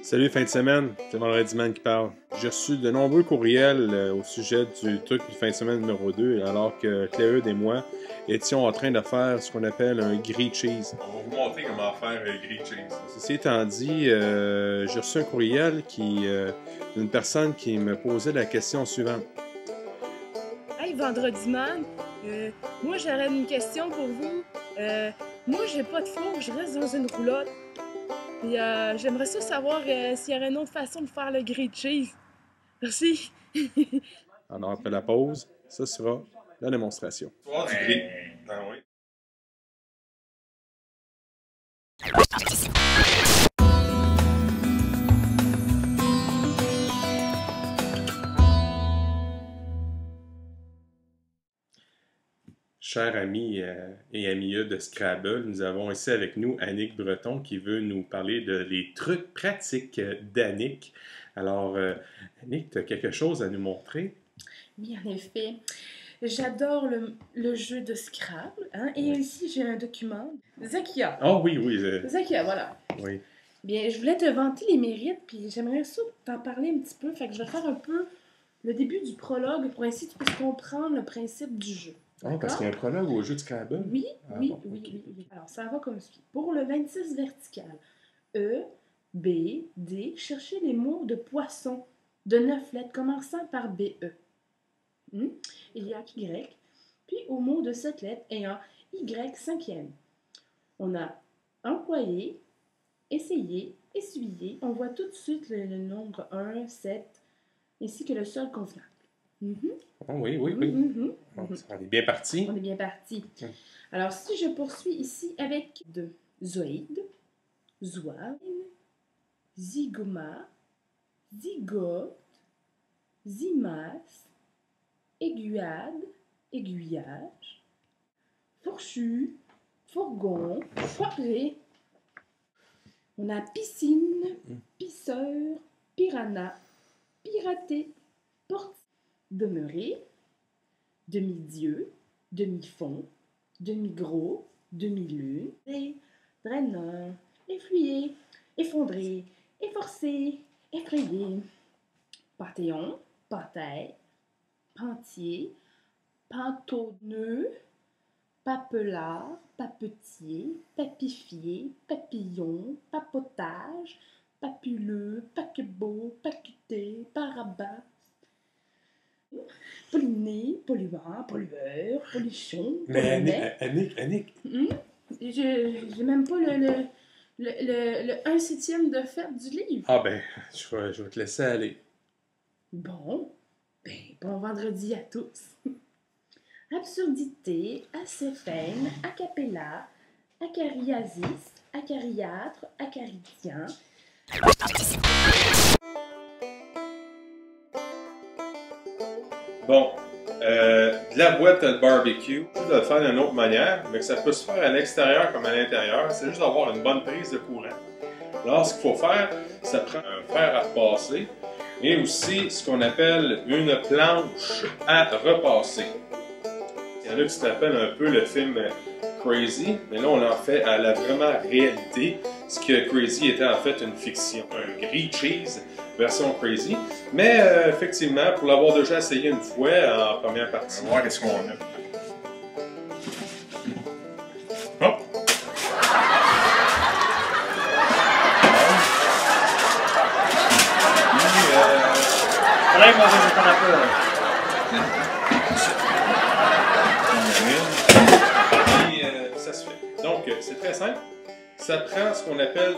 Salut, fin de semaine, c'est Vendredi Man qui parle. J'ai reçu de nombreux courriels au sujet du truc du fin de semaine numéro 2, alors que Cléeude et moi étions en train de faire ce qu'on appelle un grilled cheese. On va vous montrer comment faire un grilled cheese. Ceci étant dit, j'ai reçu un courriel d'une personne qui me posait la question suivante. Hey, Vendredi Man, moi j'aurais une question pour vous. Moi j'ai pas de four, je reste dans une roulotte. Puis j'aimerais ça savoir s'il y aurait une autre façon de faire le grilled cheese. Merci. Alors après la pause, ce sera la démonstration. Voir du grill. Ah oui. Chers amis et amies de Scrabble, nous avons ici avec nous Annick Breton qui veut nous parler des trucs pratiques d'Annick. Alors, Annick, tu as quelque chose à nous montrer? Oui, en effet. J'adore le jeu de Scrabble. Hein? Et ici, j'ai un document. Zakia. Oh oui, oui. Zakia, voilà. Oui. Bien, je voulais te vanter les mérites, puis j'aimerais ça t'en parler un petit peu. Fait que je vais faire un peu le début du prologue pour ainsi tu puisses comprendre le principe du jeu. Ah, parce qu'il y a un prologue au jeu de Scrabble? Oui, Ah, oui, bon, oui, okay. oui, oui. Alors, ça va comme suit. Pour le 26 vertical, E, B, D, cherchez les mots de poisson de 9 lettres commençant par BE. Il y a Y, puis au mot de 7 lettres ayant Y cinquième. On a employé, essayé, essuyé. On voit tout de suite le nombre 1, 7, ainsi que le sol convenable. Oh, oui, oui, oui. Bon, on est bien parti. On est bien parti. Alors, si je poursuis ici avec de zoïde, zouave, zygoma, zygote, zimas, aiguillade, aiguillage, fourchu, fourgon, foiré. On a piscine, pisseur, piranha, piraté, porte, demeurer, demi-dieu, demi-fond, demi-gros, demi-lune, draineur, efflué, effondré, efforcé, effrayé, panthéon, panthère, pentier, pantonneux, papelard, papetier, papifié, papillon, papotage, papuleux, paquebot, paqueté, parabas, polliné, polluant, pollueur, pollution, Mais Annick. J'ai même pas le 1/7 de fait du livre. Ah ben, je vais te laisser aller. Bon vendredi à tous. Absurdité, acéphène, acapella, acariasis, acariâtre, acaridien. Bon, de la boîte de barbecue, juste de le faire d'une autre manière, mais que ça peut se faire à l'extérieur comme à l'intérieur, c'est juste d'avoir une bonne prise de courant. Alors, ce qu'il faut faire, ça prend un fer à repasser et aussi ce qu'on appelle une planche à repasser. Il y en a qui se rappellent un peu le film Crazy, mais là on en fait à la vraiment réalité, ce que Crazy était en fait une fiction, un grilled cheese version Crazy. Mais effectivement, pour l'avoir déjà essayé une fois en première partie, on va voir qu'est-ce qu'on a. Hop! Ça se fait. Donc, c'est très simple. Ça prend ce qu'on appelle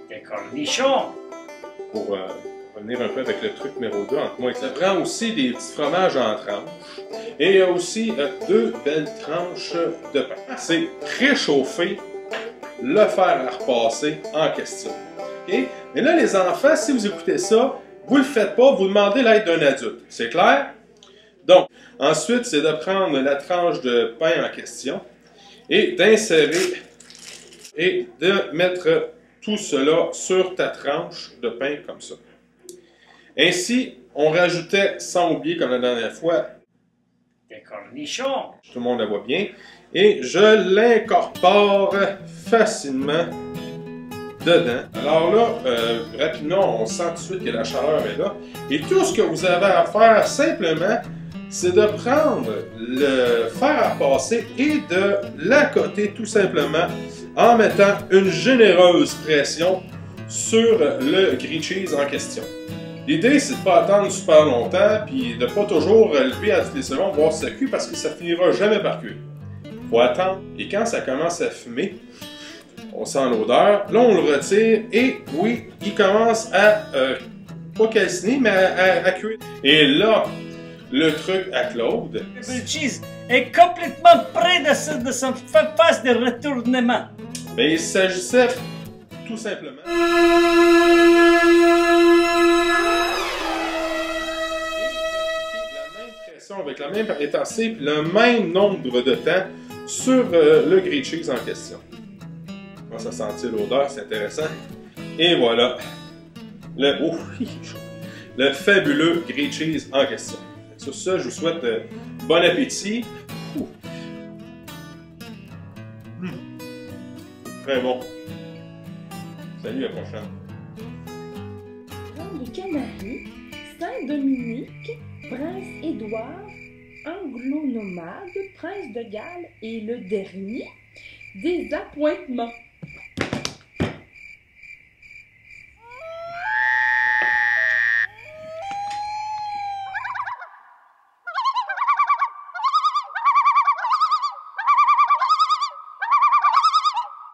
des cornichons. Pour revenir un peu avec le truc numéro 2 entre moi et ça prend aussi des petits fromages en tranches. Et il y a aussi 2 belles tranches de pain. C'est préchauffer le fer à repasser en question. Okay? Mais là, les enfants, si vous écoutez ça, vous ne le faites pas, vous demandez l'aide d'un adulte. C'est clair? Donc, ensuite, c'est de prendre la tranche de pain en question et d'insérer et de mettre tout cela sur ta tranche de pain comme ça. Ainsi, on rajoutait, sans oublier comme la dernière fois, des cornichons. Tout le monde la voit bien. Et je l'incorpore facilement dedans. Alors là, rapidement, on sent tout de suite que la chaleur est là. Et tout ce que vous avez à faire simplement, c'est de prendre le fer à passer et de l'accoter tout simplement en mettant une généreuse pression sur le grilled cheese en question. L'idée, c'est de ne pas attendre super longtemps puis de ne pas toujours relever à toutes les secondes voir si ça cuit parce que ça finira jamais par cuire. Il faut attendre. Et quand ça commence à fumer, on sent l'odeur. Là, on le retire et oui, il commence à pas calciner, mais à cuire. Et là, le truc à Claude. Le grilled cheese est complètement près de son phase de retournement. Mais il s'agissait tout simplement. Avec la même intensité et le même nombre de temps sur le grilled cheese en question. On commence à sentir l'odeur, c'est intéressant. Et voilà, le fabuleux grilled cheese en question. Sur ça, je vous souhaite bon appétit. Très bon. Salut, à la prochaine. Grande Canarie, Saint-Dominique, Prince-Édouard, Anglo-nomade, Prince de Galles et le dernier, des appointements.